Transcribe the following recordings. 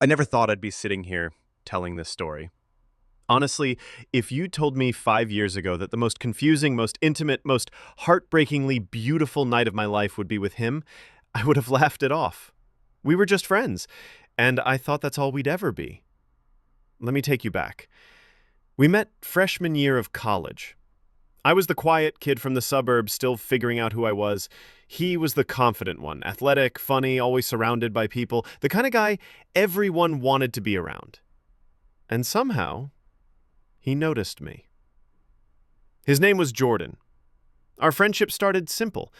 I never thought I'd be sitting here telling this story. Honestly, if you told me 5 years ago that the most confusing, most intimate, most heartbreakingly beautiful night of my life would be with him, I would have laughed it off. We were just friends, and I thought that's all we'd ever be. Let me take you back. We met freshman year of college. I was the quiet kid from the suburbs, still figuring out who I was. He was the confident one, athletic, funny, always surrounded by people, the kind of guy everyone wanted to be around. And somehow, he noticed me. His name was Jordan. Our friendship started simple.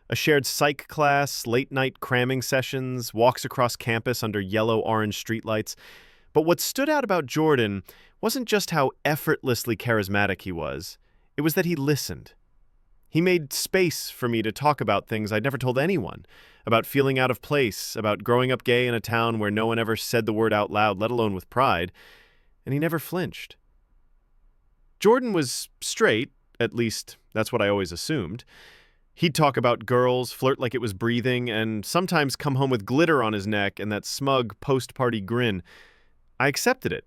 A shared psych class, late-night cramming sessions, walks across campus under yellow-orange streetlights. But what stood out about Jordan wasn't just how effortlessly charismatic he was. It was that he listened. He made space for me to talk about things I'd never told anyone, about feeling out of place, about growing up gay in a town where no one ever said the word out loud, let alone with pride, and he never flinched. Jordan was straight, at least that's what I always assumed. He'd talk about girls, flirt like it was breathing, and sometimes come home with glitter on his neck and that smug post-party grin. I accepted it.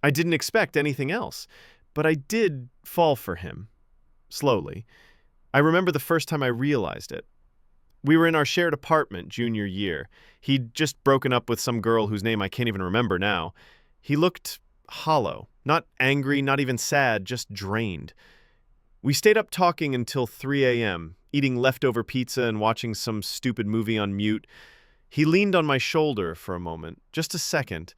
I didn't expect anything else. But I did fall for him. Slowly. I remember the first time I realized it. We were in our shared apartment junior year. He'd just broken up with some girl whose name I can't even remember now. He looked hollow. Not angry, not even sad, just drained. We stayed up talking until 3 a.m., eating leftover pizza and watching some stupid movie on mute. He leaned on my shoulder for a moment, just a second,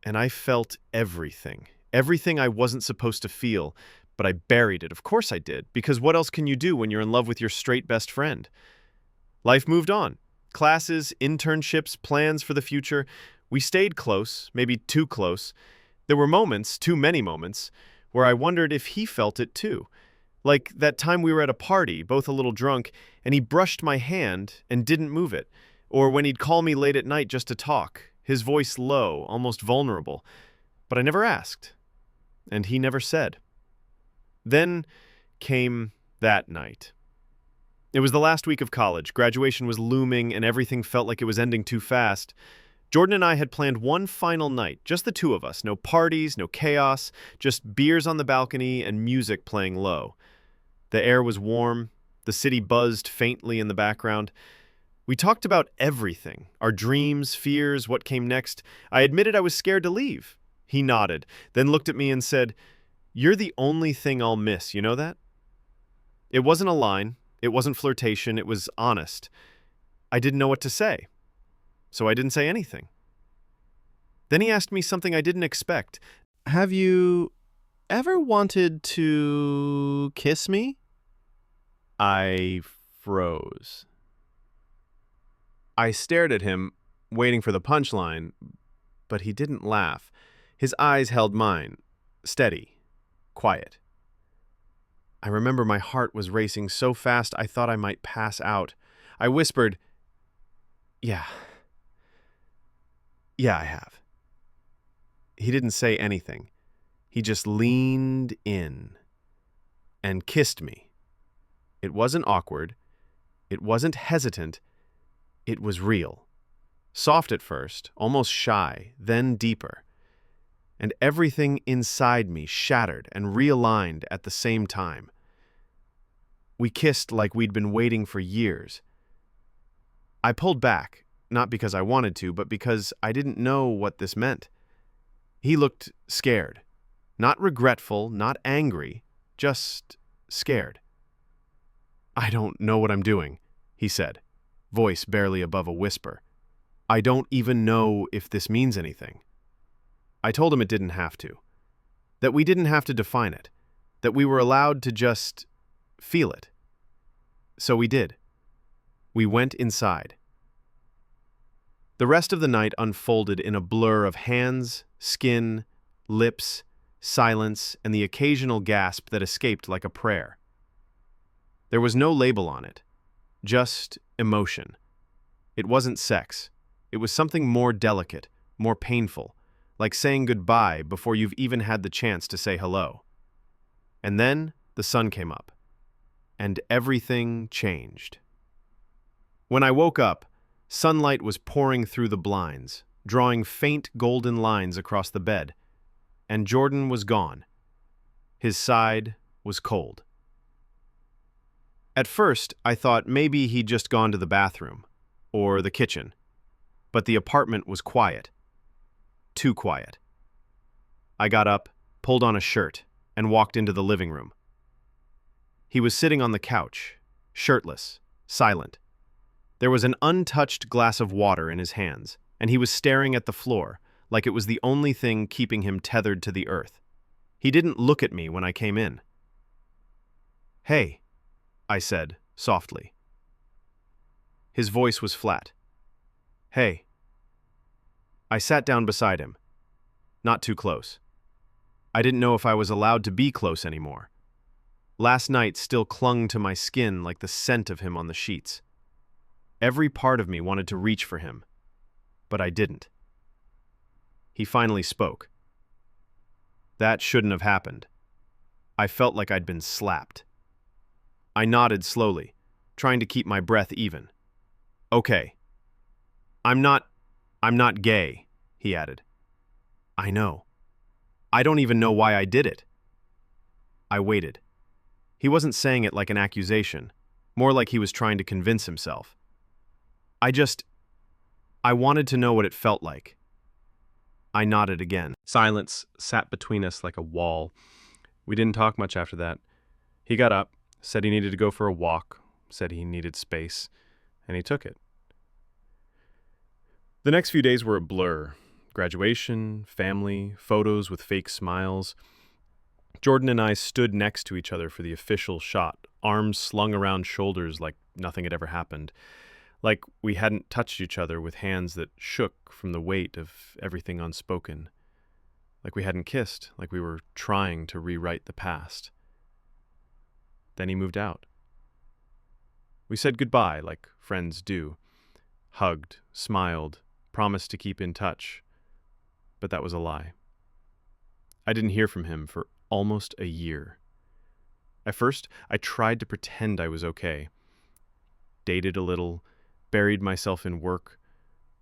and I felt everything. Everything I wasn't supposed to feel, but I buried it. Of course I did, because what else can you do when you're in love with your straight best friend? Life moved on. Classes, internships, plans for the future. We stayed close, maybe too close. There were moments, too many moments, where I wondered if he felt it too. Like that time we were at a party, both a little drunk, and he brushed my hand and didn't move it. Or when he'd call me late at night just to talk, his voice low, almost vulnerable. But I never asked. And he never said. Then came that night. It was the last week of college. Graduation was looming, and everything felt like it was ending too fast. Jordan and I had planned one final night, just the two of us. No parties, no chaos, just beers on the balcony and music playing low. The air was warm. The city buzzed faintly in the background. We talked about everything, our dreams, fears, what came next. I admitted I was scared to leave. He nodded, then looked at me and said, "You're the only thing I'll miss, you know that?" It wasn't a line. It wasn't flirtation. It was honest. I didn't know what to say, so I didn't say anything. Then he asked me something I didn't expect. "Have you ever wanted to kiss me?" I froze. I stared at him, waiting for the punchline, but he didn't laugh. His eyes held mine, steady, quiet. I remember my heart was racing so fast I thought I might pass out. I whispered, Yeah, I have." He didn't say anything. He just leaned in and kissed me. It wasn't awkward. It wasn't hesitant. It was real. Soft at first, almost shy, then deeper. And everything inside me shattered and realigned at the same time. We kissed like we'd been waiting for years. I pulled back, not because I wanted to, but because I didn't know what this meant. He looked scared. Not regretful, not angry, just scared. "I don't know what I'm doing," he said, voice barely above a whisper. "I don't even know if this means anything." I told him it didn't have to. That we didn't have to define it. That we were allowed to just feel it. So we did. We went inside. The rest of the night unfolded in a blur of hands, skin, lips, silence, and the occasional gasp that escaped like a prayer. There was no label on it. Just emotion. It wasn't sex. It was something more delicate, more painful, like saying goodbye before you've even had the chance to say hello. And then the sun came up, and everything changed. When I woke up, sunlight was pouring through the blinds, drawing faint golden lines across the bed, and Jordan was gone. His side was cold. At first, I thought maybe he'd just gone to the bathroom or the kitchen, but the apartment was quiet. Too quiet. I got up, pulled on a shirt, and walked into the living room. He was sitting on the couch, shirtless, silent. There was an untouched glass of water in his hands, and he was staring at the floor like it was the only thing keeping him tethered to the earth. He didn't look at me when I came in. "Hey," I said, softly. His voice was flat. "Hey." I sat down beside him. Not too close. I didn't know if I was allowed to be close anymore. Last night still clung to my skin like the scent of him on the sheets. Every part of me wanted to reach for him, but I didn't. He finally spoke. That shouldn't have happened. I felt like I'd been slapped. I nodded slowly, trying to keep my breath even. "Okay. I'm not gay," he added. "I know. I don't even know why I did it." I waited. He wasn't saying it like an accusation, more like he was trying to convince himself. I wanted to know what it felt like. I nodded again. Silence sat between us like a wall. We didn't talk much after that. He got up, said he needed to go for a walk, said he needed space, and he took it. The next few days were a blur. Graduation, family, photos with fake smiles. Jordan and I stood next to each other for the official shot, arms slung around shoulders like nothing had ever happened. Like we hadn't touched each other with hands that shook from the weight of everything unspoken. Like we hadn't kissed, like we were trying to rewrite the past. Then he moved out. We said goodbye like friends do. Hugged, smiled, promised to keep in touch. But that was a lie. I didn't hear from him for almost a year. At first, I tried to pretend I was okay. Dated a little, buried myself in work,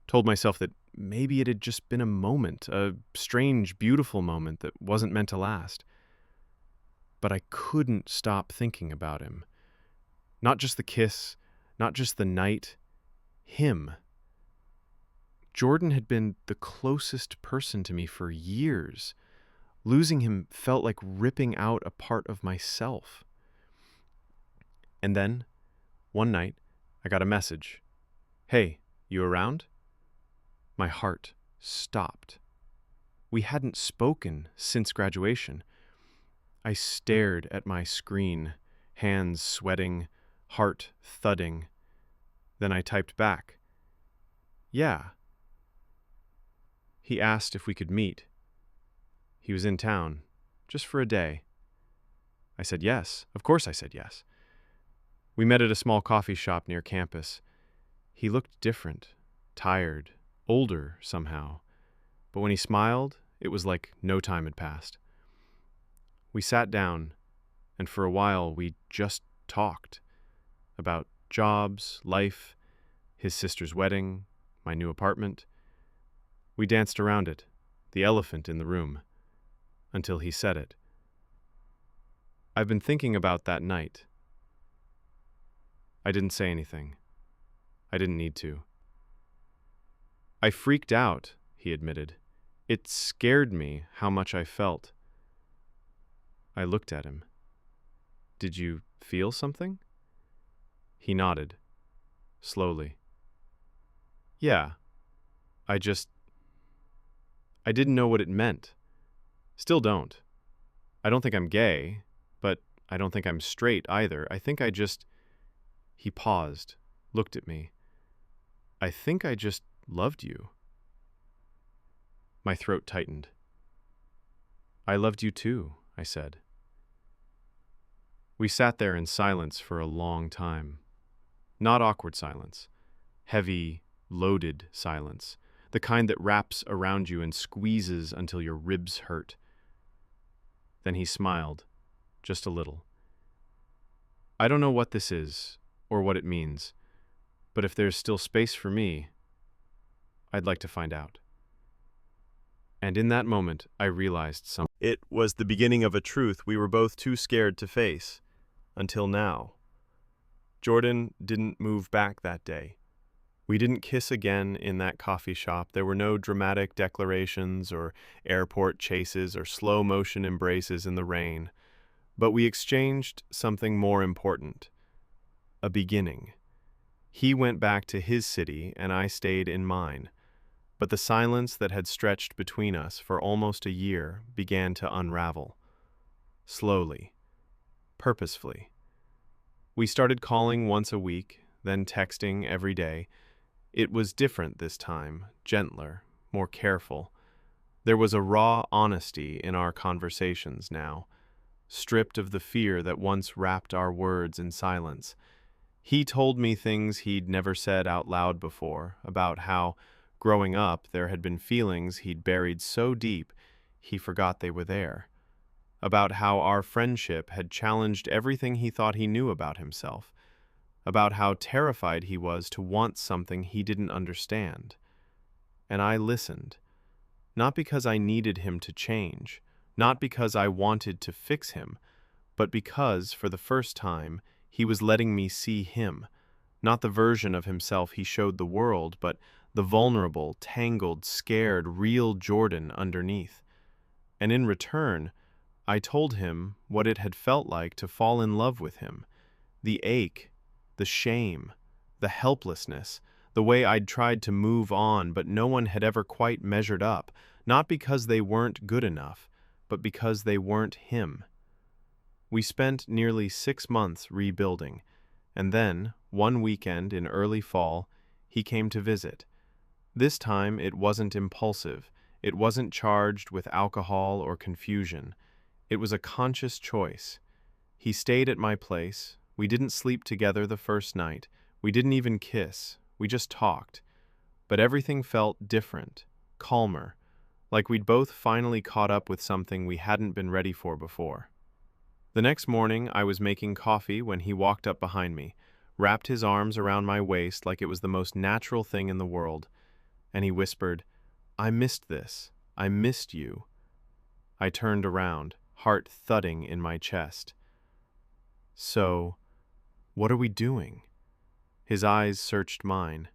told myself that maybe it had just been a moment, a strange, beautiful moment that wasn't meant to last. But I couldn't stop thinking about him. Not just the kiss, not just the night, him. Jordan had been the closest person to me for years. Losing him felt like ripping out a part of myself. And then, one night, I got a message. "Hey, you around?" My heart stopped. We hadn't spoken since graduation. I stared at my screen, hands sweating, heart thudding. Then I typed back, "Yeah." He asked if we could meet. He was in town, just for a day. I said yes. Of course I said yes. We met at a small coffee shop near campus. He looked different, tired, older somehow. But when he smiled, it was like no time had passed. We sat down, and for a while we just talked about jobs, life, his sister's wedding, my new apartment. We danced around it, the elephant in the room, until he said it. I've been thinking about that night. I didn't say anything. I didn't need to. I freaked out, he admitted. It scared me how much I felt. I looked at him. Did you feel something? He nodded, slowly. Yeah, I didn't know what it meant. Still don't. I don't think I'm gay, but I don't think I'm straight either. He paused, looked at me. I think I just loved you. My throat tightened. I loved you too, I said. We sat there in silence for a long time. Not awkward silence. Heavy, loaded silence. The kind that wraps around you and squeezes until your ribs hurt. Then he smiled, just a little. I don't know what this is, or what it means, but if there's still space for me, I'd like to find out. And in that moment, I realized something. It was the beginning of a truth we were both too scared to face. Until now. Jordan didn't move back that day. We didn't kiss again in that coffee shop. There were no dramatic declarations or airport chases or slow-motion embraces in the rain. But we exchanged something more important. A beginning. He went back to his city and I stayed in mine. But the silence that had stretched between us for almost a year began to unravel. Slowly. Purposefully. We started calling once a week, then texting every day. It was different this time, gentler, more careful. There was a raw honesty in our conversations now, stripped of the fear that once wrapped our words in silence. He told me things he'd never said out loud before, about how, growing up, there had been feelings he'd buried so deep he forgot they were there. About how our friendship had challenged everything he thought he knew about himself, about how terrified he was to want something he didn't understand. And I listened, not because I needed him to change, not because I wanted to fix him, but because, for the first time, he was letting me see him, not the version of himself he showed the world, but the vulnerable, tangled, scared, real Jordan underneath. And in return, I told him what it had felt like to fall in love with him, the ache, the shame, the helplessness, the way I'd tried to move on but no one had ever quite measured up, not because they weren't good enough, but because they weren't him. We spent nearly 6 months rebuilding, and then, one weekend in early fall, he came to visit. This time it wasn't impulsive, it wasn't charged with alcohol or confusion. It was a conscious choice. He stayed at my place. We didn't sleep together the first night. We didn't even kiss. We just talked. But everything felt different, calmer, like we'd both finally caught up with something we hadn't been ready for before. The next morning, I was making coffee when he walked up behind me, wrapped his arms around my waist like it was the most natural thing in the world, and he whispered, "I missed this. I missed you." I turned around, heart thudding in my chest. "So, what are we doing?" His eyes searched mine.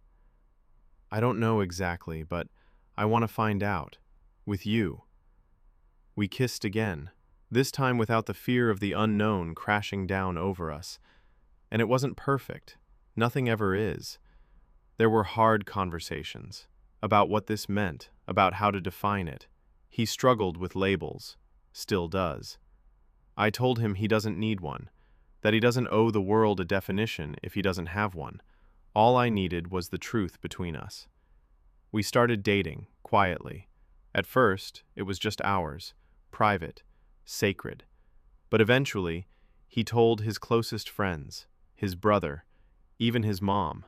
"I don't know exactly, but I want to find out. With you." We kissed again, this time without the fear of the unknown crashing down over us. And it wasn't perfect. Nothing ever is. There were hard conversations about what this meant, about how to define it. He struggled with labels. Still does. I told him he doesn't need one, that he doesn't owe the world a definition if he doesn't have one. All I needed was the truth between us. We started dating, quietly. At first, it was just ours, private, sacred. But eventually, he told his closest friends, his brother, even his mom.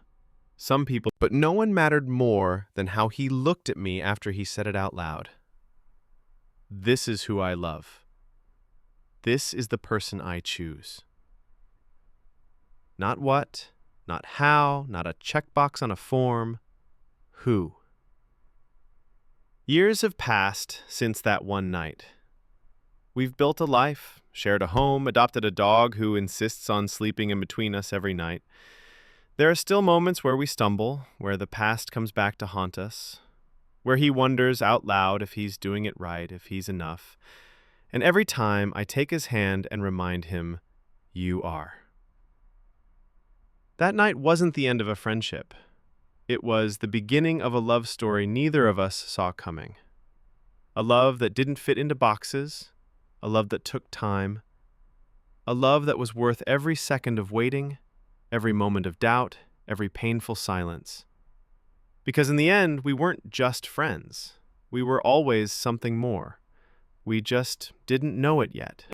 Some people, but no one mattered more than how he looked at me after he said it out loud. "This is who I love. This is the person I choose." Not what, not how, not a checkbox on a form. Who? Years have passed since that one night. We've built a life, shared a home, adopted a dog who insists on sleeping in between us every night. There are still moments where we stumble, where the past comes back to haunt us, where he wonders out loud if he's doing it right, if he's enough. And every time I take his hand and remind him, "You are." That night wasn't the end of a friendship. It was the beginning of a love story neither of us saw coming. A love that didn't fit into boxes, a love that took time, a love that was worth every second of waiting, every moment of doubt, every painful silence. Because in the end, we weren't just friends. We were always something more. We just didn't know it yet.